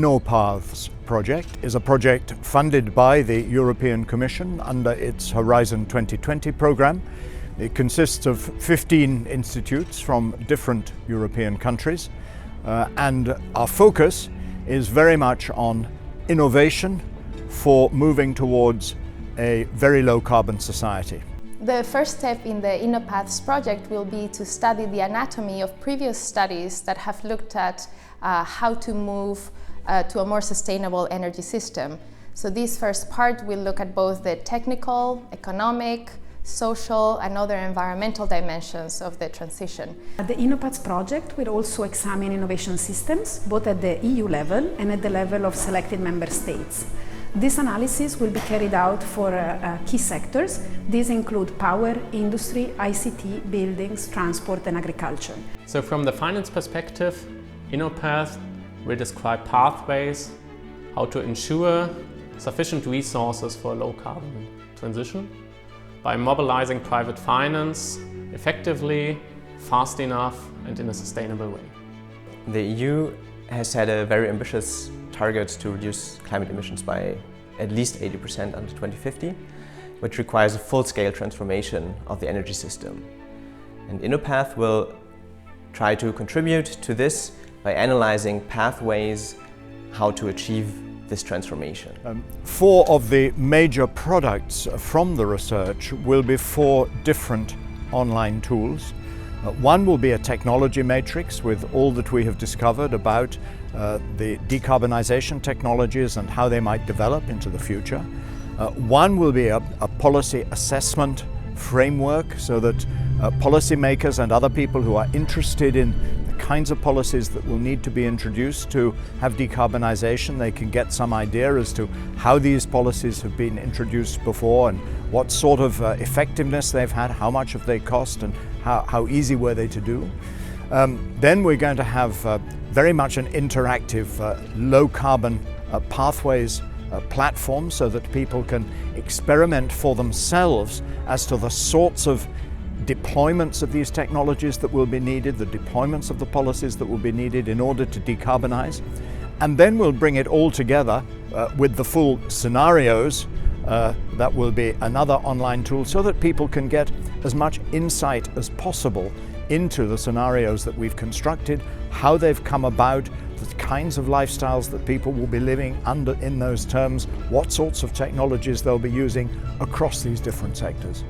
INNOPATHS project is a project funded by the European Commission under its Horizon 2020 programme. It consists of 15 institutes from different European countries, and our focus is very much on innovation for moving towards a very low carbon society. The first step in the INNOPATHS project will be to study the anatomy of previous studies that have looked at how to move to a more sustainable energy system. So this first part will look at both the technical, economic, social and other environmental dimensions of the transition. The INNOPATHS project will also examine innovation systems, both at the EU level and at the level of selected member states. This analysis will be carried out for key sectors. These include power, industry, ICT, buildings, transport and agriculture. So from the finance perspective, INNOPATHS will describe pathways, how to ensure sufficient resources for a low carbon transition by mobilizing private finance effectively, fast enough and in a sustainable way. The EU has set a very ambitious target to reduce climate emissions by at least 80% until 2050, which requires a full-scale transformation of the energy system. And INNOPATHS will try to contribute to this by analyzing pathways how to achieve this transformation. 4 of the major products from the research will be 4 different online tools. One will be a technology matrix with all that we have discovered about the decarbonization technologies and how they might develop into the future. One will be a policy assessment framework so that policymakers and other people who are interested in the kinds of policies that will need to be introduced to have decarbonization, they can get some idea as to how these policies have been introduced before and what sort of effectiveness they've had, how much have they cost and how easy were they to do. Then we're going to have very much an interactive low carbon pathways platform so that people can experiment for themselves as to the sorts of deployments of these technologies that will be needed, the deployments of the policies that will be needed in order to decarbonize. And then we'll bring it all together with the full scenarios. That will be another online tool so that people can get as much insight as possible into the scenarios that we've constructed, how they've come about, the kinds of lifestyles that people will be living under in those terms, what sorts of technologies they'll be using across these different sectors.